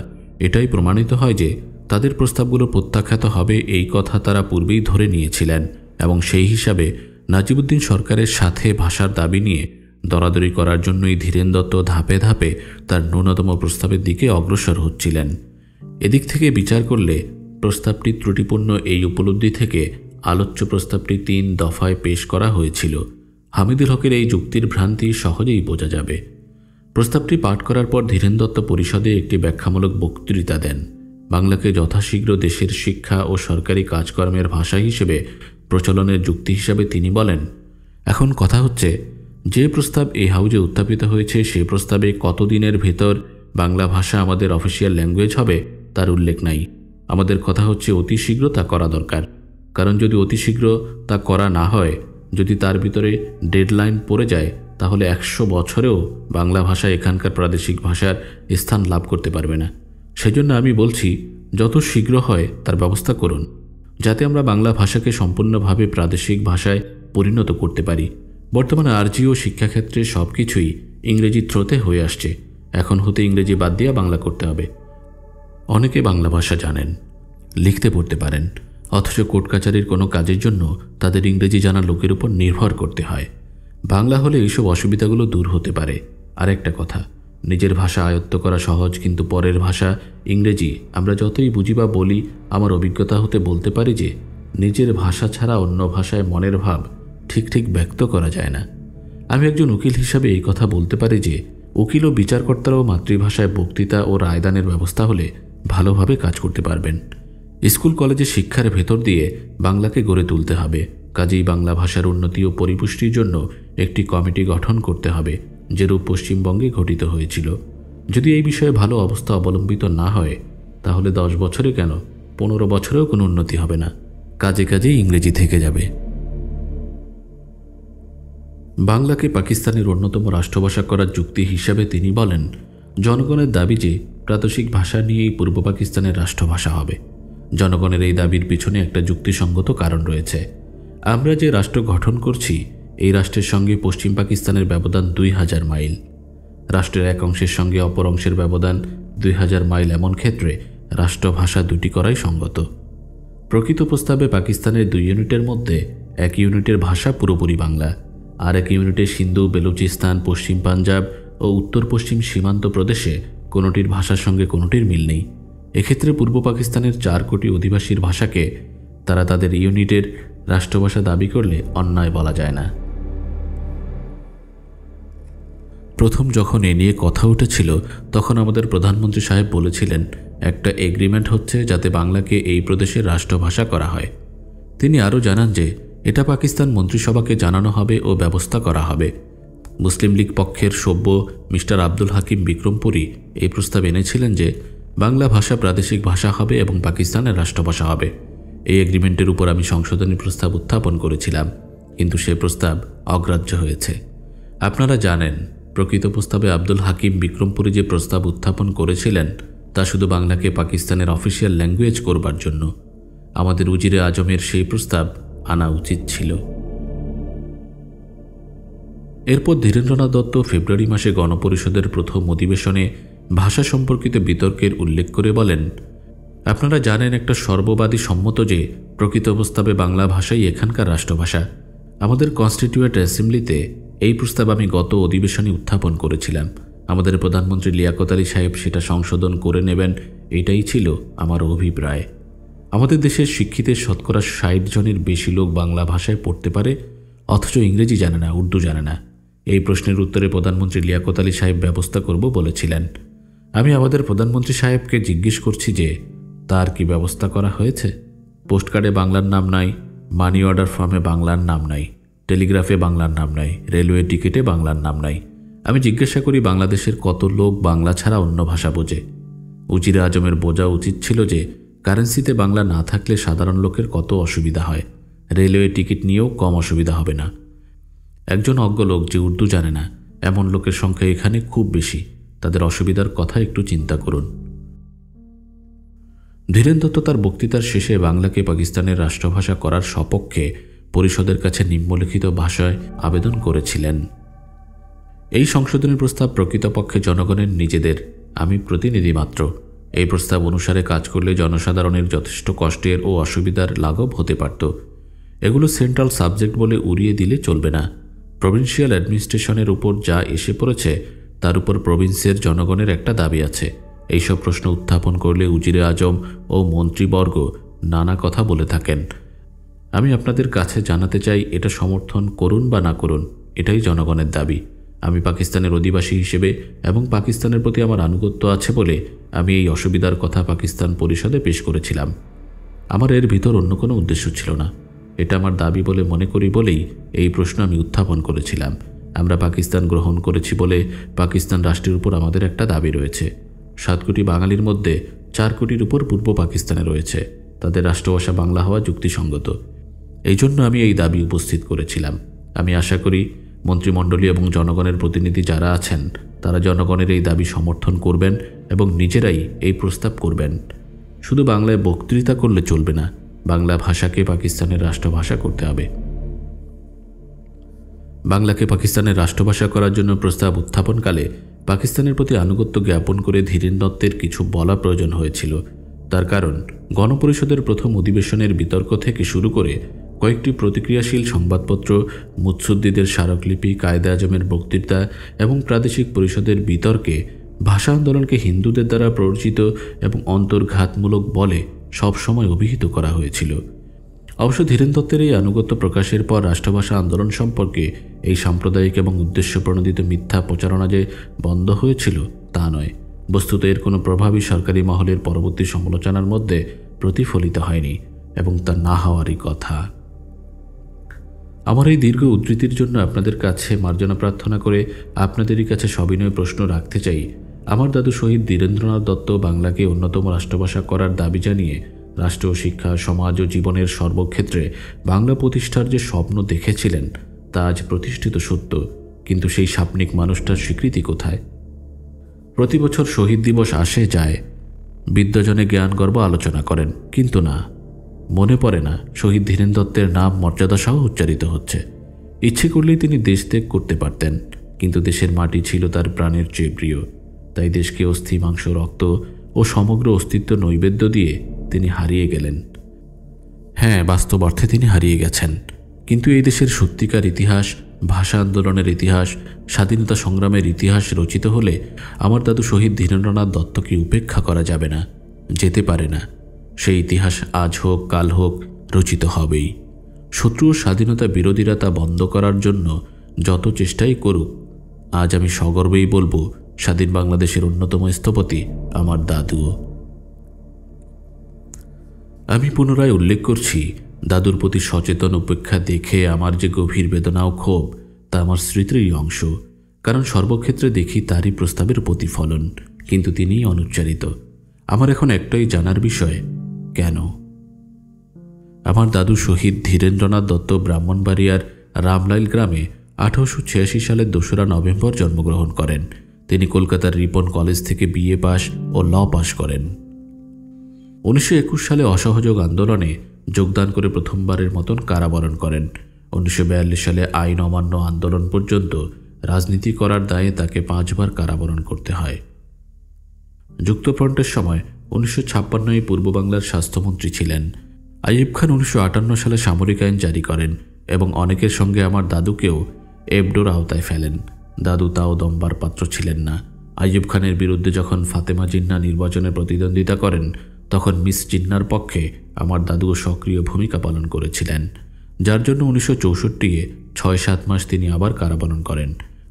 এটাই প্রমাণিত হয় যে তাদের প্রস্তাবগুলো প্রত্যাখ্যাত হবে এই কথা তারা পূর্বেই ধরে নিয়েছিলেন এবং সেই হিসাবে নাজিবুদ্দিন সরকারের সাথে ভাষার দাবি নিয়ে দরাদরি করার জন্যই ধীরেন দত্ত ধাপে ধাপে তার ন্যূনতম প্রস্তাবের দিকে অগ্রসর হচ্ছিলেন। এদিক থেকে বিচার করলে প্রস্তাবটি ত্রুটিপূর্ণ এই উপলব্ধি থেকে আলোচ্য প্রস্তাবটি 3 দফায় পেশ করা হয়েছিল। হামিদুল হকের এই যুক্তির ভ্রান্তি সহজেই বোঝা যাবে। প্রস্তাবটি পাঠ করার পর ধীরেন দত্ত পরিষদে একটি ব্যাখ্যামূলক বক্তৃতা দেন। বাংলাকে যথাশীঘ্র দেশের শিক্ষা ও সরকারি কাজকর্মের ভাষা হিসেবে প্রচলনের যুক্তি হিসাবে তিনি বলেন, এখন কথা হচ্ছে যে প্রস্তাব এই হাউজে উত্থাপিত হয়েছে সেই প্রস্তাবে কতদিনের ভেতর বাংলা ভাষা আমাদের অফিসিয়াল ল্যাঙ্গুয়েজ হবে তার উল্লেখ নাই। আমাদের কথা হচ্ছে অতি শীঘ্র তা করা দরকার। কারণ যদি অতি শীঘ্র তা করা না হয়, যদি তার ভিতরে ডেডলাইন পড়ে যায়, তাহলে 100 বছরেও বাংলা ভাষা এখানকার প্রাদেশিক ভাষার স্থান লাভ করতে পারবে না। সেজন্য আমি বলছি, যত শীঘ্র হয় তার ব্যবস্থা করুন, যাতে আমরা বাংলা ভাষাকে সম্পূর্ণভাবে প্রাদেশিক ভাষায় পরিণত করতে পারি। বর্তমানে আরজি ও শিক্ষাক্ষেত্রে সব কিছুই ইংরেজি থ্রোতে হয়ে আসছে। এখন হতে ইংরেজি বাদ দিয়ে বাংলা করতে হবে। অনেকে বাংলা ভাষা জানেন, লিখতে পড়তে পারেন, অথচ কোর্ট কাছারির কোনো কাজের জন্য তাদের ইংরেজি জানা লোকের উপর নির্ভর করতে হয়। বাংলা হলে এইসব অসুবিধাগুলো দূর হতে পারে। আরেকটা কথা, নিজের ভাষা আয়ত্ত করা সহজ, কিন্তু পরের ভাষা ইংরেজি আমরা যতই বুঝি বা বলি, আমার অভিজ্ঞতা হতে বলতে পারি যে নিজের ভাষা ছাড়া অন্য ভাষায় মনের ভাব ঠিক ব্যক্ত করা যায় না। আমি একজন উকিল হিসাবে এই কথা বলতে পারি যে উকিল ও বিচারকর্তারাও মাতৃভাষায় বক্তৃতা ও রায়দানের ব্যবস্থা হলে ভালোভাবে কাজ করতে পারবেন। স্কুল কলেজে শিক্ষার ভেতর দিয়ে বাংলাকে গড়ে তুলতে হবে। কাজেই বাংলা ভাষার উন্নতি ও পরিপুষ্টির জন্য একটি কমিটি গঠন করতে হবে, যেরূপ পশ্চিমবঙ্গে ঘটিত হয়েছিল। যদি এই বিষয়ে ভালো অবস্থা অবলম্বিত না হয়, তাহলে 10 বছরে কেন 15 বছরেও কোনো উন্নতি হবে না। কাজে কাজেই ইংরেজি থেকে যাবে। বাংলাকে পাকিস্তানের অন্যতম রাষ্ট্রভাষা করার যুক্তি হিসাবে তিনি বলেন, জনগণের দাবি যে প্রাদেশিক ভাষা নিয়েই পূর্ব পাকিস্তানের রাষ্ট্রভাষা হবে। জনগণের এই দাবির পিছনে একটা যুক্তিসঙ্গত কারণ রয়েছে। আমরা যে রাষ্ট্র গঠন করছি, এই রাষ্ট্রের সঙ্গে পশ্চিম পাকিস্তানের ব্যবধান 2000 মাইল। রাষ্ট্রের এক অংশের সঙ্গে অপর অংশের ব্যবধান 2000 মাইল। এমন ক্ষেত্রে রাষ্ট্রভাষা দুটি করাই সঙ্গত। প্রকৃত প্রস্তাবে পাকিস্তানের 2 ইউনিটের মধ্যে 1 ইউনিটের ভাষা পুরোপুরি বাংলা, আর 1 ইউনিটে সিন্ধু, বেলুচিস্তান, পশ্চিম পাঞ্জাব ও উত্তর পশ্চিম সীমান্ত প্রদেশে কোনোটির ভাষার সঙ্গে কোনোটির মিল নেই। এক্ষেত্রে পূর্ব পাকিস্তানের 4 কোটি অধিবাসীর ভাষাকে তারা তাদের ইউনিটের রাষ্ট্রভাষা দাবি করলে অন্যায় বলা যায় না। প্রথম যখন এ নিয়ে কথা উঠেছিল, তখন আমাদের প্রধানমন্ত্রী সাহেব বলেছিলেন, একটা এগ্রিমেন্ট হচ্ছে যাতে বাংলাকে এই প্রদেশের রাষ্ট্রভাষা করা হয়। তিনি আরও জানান যে এটা পাকিস্তান মন্ত্রিসভাকে জানানো হবে ও ব্যবস্থা করা হবে। মুসলিম লীগ পক্ষের সভ্য মিস্টার আব্দুল হাকিম বিক্রমপুরী এই প্রস্তাব এনেছিলেন যে বাংলা ভাষা প্রাদেশিক ভাষা হবে এবং পাকিস্তানের রাষ্ট্রভাষা হবে। এই এগ্রিমেন্টের উপর আমি সংশোধনী প্রস্তাব উত্থাপন করেছিলাম, কিন্তু সে প্রস্তাব অগ্রাহ্য হয়েছে। আপনারা জানেন, প্রকৃত প্রস্তাবে আব্দুল হাকিম বিক্রমপুরী যে প্রস্তাব উত্থাপন করেছিলেন, তা শুধু বাংলাকে পাকিস্তানের অফিসিয়াল ল্যাঙ্গুয়েজ করবার জন্য। আমাদের উজিরে আজমের সেই প্রস্তাব আনা উচিত ছিল। এরপর ধীরেন্দ্রনাথ দত্ত ফেব্রুয়ারি মাসে গণপরিষদের প্রথম অধিবেশনে ভাষা সম্পর্কিত বিতর্কের উল্লেখ করে বলেন, আপনারা জানেন একটা সর্ববাদী সম্মত যে প্রকৃত প্রস্তাবে বাংলা ভাষাই এখানকার রাষ্ট্রভাষা। আমাদের কনস্টিটিউয়েন্ট অ্যাসেম্বলিতে এই প্রস্তাব আমি গত অধিবেশনে উত্থাপন করেছিলাম। আমাদের প্রধানমন্ত্রী লিয়াকত আলী সাহেব সেটা সংশোধন করে নেবেন, এটাই ছিল আমার অভিপ্রায়। আমাদের দেশের শিক্ষিতের শতকরা 60 জনের বেশি লোক বাংলা ভাষায় পড়তে পারে, অথচ ইংরেজি জানে না, উর্দু জানে না। এই প্রশ্নের উত্তরে প্রধানমন্ত্রী লিয়াকত আলী সাহেব ব্যবস্থা করব বলেছিলেন। আমি আমাদের প্রধানমন্ত্রী সাহেবকে জিজ্ঞেস করছি যে তার কি ব্যবস্থা করা হয়েছে? পোস্টকার্ডে বাংলার নাম নাই, মানি অর্ডার ফর্মে বাংলার নাম নাই, টেলিগ্রাফে বাংলার নাম নাই, রেলওয়ে টিকিটে বাংলার নাম নাই। আমি জিজ্ঞাসা করি, বাংলাদেশের কত লোক বাংলা ছাড়া অন্য ভাষা বোঝে? উজিরে আজমের বোঝা উচিত ছিল যে কারেন্সিতে বাংলা না থাকলে সাধারণ লোকের কত অসুবিধা হয়। রেলওয়ে টিকিট নিয়েও কম অসুবিধা হবে না। একজন অজ্ঞ লোক যে উর্দু জানে না, এমন লোকের সংখ্যা এখানে খুব বেশি। তাদের অসুবিধার কথা একটু চিন্তা করুন। ধীরেন দত্ত তার বক্তৃতার শেষে বাংলাকে পাকিস্তানের রাষ্ট্রভাষা করার সপক্ষে পরিষদের কাছে নিম্নলিখিত ভাষায় আবেদন করেছিলেন। এই সংশোধনী প্রস্তাব প্রকৃতপক্ষে জনগণের নিজেদের, আমি প্রতিনিধি মাত্র। এই প্রস্তাব অনুসারে কাজ করলে জনসাধারণের যথেষ্ট কষ্টের ও অসুবিধার লাঘব হতে পারত। এগুলো সেন্ট্রাল সাবজেক্ট বলে উড়িয়ে দিলে চলবে না। প্রভিন্সিয়াল অ্যাডমিনিস্ট্রেশনের উপর যা এসে পড়েছে, তার উপর প্রভিন্সের জনগণের একটা দাবি আছে। এইসব প্রশ্ন উত্থাপন করলে উজিরে আজম ও মন্ত্রীবর্গ নানা কথা বলে থাকেন। আমি আপনাদের কাছে জানাতে চাই, এটা সমর্থন করুন বা না করুন, এটাই জনগণের দাবি। আমি পাকিস্তানের অধিবাসী হিসেবে এবং পাকিস্তানের প্রতি আমার আনুগত্য আছে বলে আমি এই অসুবিধার কথা পাকিস্তান পরিষদে পেশ করেছিলাম। আমার এর ভিতর অন্য কোনো উদ্দেশ্য ছিল না। এটা আমার দাবি বলে মনে করি বলেই এই প্রশ্ন আমি উত্থাপন করেছিলাম। আমরা পাকিস্তান গ্রহণ করেছি বলে পাকিস্তান রাষ্ট্রের উপর আমাদের একটা দাবি রয়েছে। 7 কোটি বাঙালির মধ্যে 4 কোটির উপর পূর্ব পাকিস্তানে রয়েছে। তাদের রাষ্ট্রভাষা বাংলা হওয়া যুক্তিসঙ্গত। এই জন্য আমি এই দাবি উপস্থিত করেছিলাম। আমি আশা করি মন্ত্রিমণ্ডলী এবং জনগণের প্রতিনিধি যারা আছেন তারা জনগণের এই দাবি সমর্থন করবেন এবং নিজেরাই এই প্রস্তাব করবেন। শুধু বাংলায় বক্তৃতা করলে চলবে না, বাংলা ভাষাকে পাকিস্তানের রাষ্ট্রভাষা করতে হবে। বাংলাকে পাকিস্তানের রাষ্ট্রভাষা করার জন্য প্রস্তাব উত্থাপনকালে পাকিস্তানের প্রতি আনুগত্য জ্ঞাপন করে ধীরেন দত্তের কিছু বলা প্রয়োজন হয়েছিল। তার কারণ গণপরিষদের প্রথম অধিবেশনের বিতর্ক থেকে শুরু করে কয়েকটি প্রতিক্রিয়াশীল সংবাদপত্র, মুৎসুদ্দিদের স্মারকলিপি, কায়েদে আজমের বক্তৃতা এবং প্রাদেশিক পরিষদের বিতর্কে ভাষা আন্দোলনকে হিন্দুদের দ্বারা প্ররোচিত এবং অন্তর্ঘাতমূলক বলে সবসময় অভিহিত করা হয়েছিল। অবশ্য ধীরেন দত্তের এই আনুগত্য প্রকাশের পর রাষ্ট্রভাষা আন্দোলন সম্পর্কে এই সাম্প্রদায়িক এবং উদ্দেশ্যপ্রণোদিত মিথ্যা প্রচারণা যে বন্ধ হয়েছিল তা নয়। বস্তুত এর কোনো প্রভাবই সরকারি মহলের পরবর্তী সমালোচনার মধ্যে প্রতিফলিত হয়নি এবং তা না হওয়ারই কথা। আমার এই দীর্ঘ উদ্ধৃতির জন্য আপনাদের কাছে মার্জনা প্রার্থনা করে আপনাদেরই কাছে সবিনয় প্রশ্ন রাখতে চাই। আমার দাদু শহীদ ধীরেন্দ্রনাথ দত্ত বাংলাকে অন্যতম রাষ্ট্রভাষা করার দাবি জানিয়ে রাষ্ট্র, শিক্ষা, সমাজ ও জীবনের সর্বক্ষেত্রে বাংলা প্রতিষ্ঠার যে স্বপ্ন দেখেছিলেন তা আজ প্রতিষ্ঠিত সত্য, কিন্তু সেই স্বপ্নিক মানুষটার স্বীকৃতি কোথায়? প্রতি বছর শহীদ দিবস আসে যায়, বিদ্যাজনে জ্ঞান গর্ব আলোচনা করেন, কিন্তু না, মনে পড়ে না শহীদ ধীরেন দত্তের নাম মর্যাদা সহ উচ্চারিত হচ্ছে। ইচ্ছে করলেই তিনি দেশ ত্যাগ করতে পারতেন, কিন্তু দেশের মাটি ছিল তার প্রাণের চেয়ে প্রিয়। তাই দেশকে অস্থি, মাংস, রক্ত ও সমগ্র অস্তিত্ব নৈবেদ্য দিয়ে তিনি হারিয়ে গেলেন। হ্যাঁ, বাস্তব অর্থে তিনি হারিয়ে গেছেন, কিন্তু এই দেশের সত্যিকার ইতিহাস, ভাষা আন্দোলনের ইতিহাস, স্বাধীনতা সংগ্রামের ইতিহাস রচিত হলে আমার দাদু শহীদ ধীরেন্দ্রনাথ দত্তকে উপেক্ষা করা যাবে না, যেতে পারে না। সেই ইতিহাস আজ হোক কাল হোক রচিত হবেই। শত্রু ও স্বাধীনতা বিরোধীরা তা বন্ধ করার জন্য যত চেষ্টাই করুক, আজ আমি সগর্বেই বলবো স্বাধীন বাংলাদেশের অন্যতম স্থপতি আমার দাদুও। আমি পুনরায় উল্লেখ করছি, দাদুর প্রতি সচেতন উপেক্ষা দেখে আমার যে গভীর বেদনা ও ক্ষোভ তা আমার স্মৃতিরই অংশ, কারণ সর্বক্ষেত্রে দেখি তারই প্রস্তাবের প্রতিফলন, কিন্তু তিনিই অনুচ্চারিত। আমার এখন একটাই জানার বিষয়, কেন? আমার দাদু শহীদ ধীরেন্দ্রনাথ দত্ত ব্রাহ্মণবাড়িয়ার রামলাইল গ্রামে 1886 সালের 2রা নভেম্বর জন্মগ্রহণ করেন। তিনি কলকাতার রিপন কলেজ থেকে বিএ পাস ও ল পাস করেন। 1921 সালে অসহযোগ আন্দোলনে যোগদান করে প্রথমবারের মতন কারাবরণ করেন। 1942 সালে আইন অমান্য আন্দোলন পর্যন্ত রাজনীতি করার দায়ে তাকে 5 বার কারাবরণ করতে হয়। যুক্তফ্রন্টের সময় 1956 পূর্ব বাংলার স্বাস্থ্যমন্ত্রী ছিলেন। আইয়ুব খান 1958 সালে সামরিক আইন জারি করেন এবং অনেকের সঙ্গে আমার দাদুকেও এবডোর আওতায় ফেলেন। দাদু তাও দমবার পাত্র ছিলেন না। আইয়ুব খানের বিরুদ্ধে যখন ফাতেমা জিন্নাহ নির্বাচনে প্রতিদ্বন্দ্বিতা করেন, তখন মিস জিন্নার পক্ষে আমার দাদুও সক্রিয় ভূমিকা পালন করেছিলেন, যার জন্য 1964-এ 6-7 মাস তিনি আবার কারাবরণ করেন।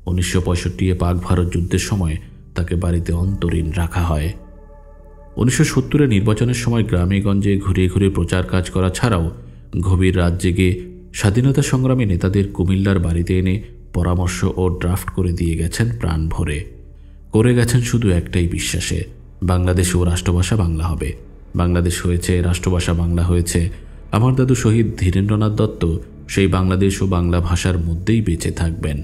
1965-এ পাক ভারত যুদ্ধের সময় তাকে বাড়িতে অন্তরীণ রাখা হয়। 1970-এ নির্বাচনের সময় গ্রামে গঞ্জে ঘুরে ঘুরে প্রচার কাজ করা ছাড়াও গভীর রাত জেগে স্বাধীনতা সংগ্রামী নেতাদের কুমিল্লার বাড়িতে এনে পরামর্শ ও ড্রাফট করে দিয়ে গেছেন প্রাণ ভরে। করে গেছেন শুধু একটাই বিশ্বাসে, বাংলাদেশেও রাষ্ট্রভাষা বাংলা হবে। বাংলাদেশ হয়েছে, রাষ্ট্রভাষা বাংলা হয়েছে। আমার দাদু শহীদ ধীরেন্দ্রনাথ দত্ত সেই বাংলাদেশ ও বাংলা ভাষার মধ্যেই বেঁচে থাকবেন,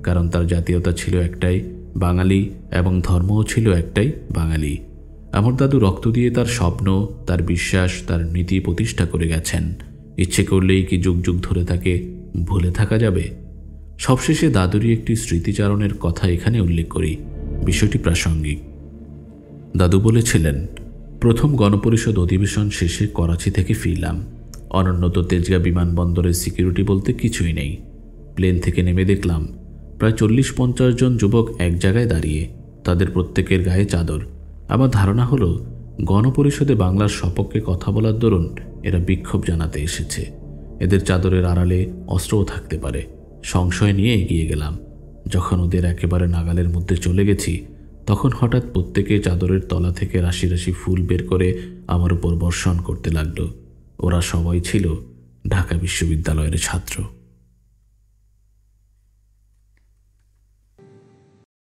কারণ তার জাতীয়তা ছিল একটাই, বাঙালি, এবং ধর্মও ছিল একটাই, বাঙালি। আমার দাদু রক্ত দিয়ে তার স্বপ্ন, তার বিশ্বাস, তার নীতি প্রতিষ্ঠা করে গেছেন। ইচ্ছে করলেই কি যুগ যুগ ধরে তাকে ভুলে থাকা যাবে? সবশেষে দাদুরই একটি স্মৃতিচারণের কথা এখানে উল্লেখ করি, বিষয়টি প্রাসঙ্গিক। দাদু বলেছিলেন, প্রথম গণপরিষদ অধিবেশন শেষে করাচি থেকে ফিরলাম। অনুন্নত তেজগাঁ বিমানবন্দরের সিকিউরিটি বলতে কিছুই নেই। প্লেন থেকে নেমে দেখলাম প্রায় 40-50 জন যুবক এক জায়গায় দাঁড়িয়ে, তাদের প্রত্যেকের গায়ে চাদর। আমার ধারণা হলো গণপরিষদে বাংলার সপক্ষে কথা বলার দরুন এরা বিক্ষোভ জানাতে এসেছে। এদের চাদরের আড়ালে অস্ত্রও থাকতে পারে। সংশয় নিয়ে এগিয়ে গেলাম। যখন ওদের একেবারে নাগালের মধ্যে চলে গেছি, তখন হঠাৎ প্রত্যেকে চাদরের তলা থেকে রাশি রাশি ফুল বের করে আমার উপর বর্ষণ করতে লাগলো। ওরা সবাই ছিল ঢাকা বিশ্ববিদ্যালয়ের ছাত্র।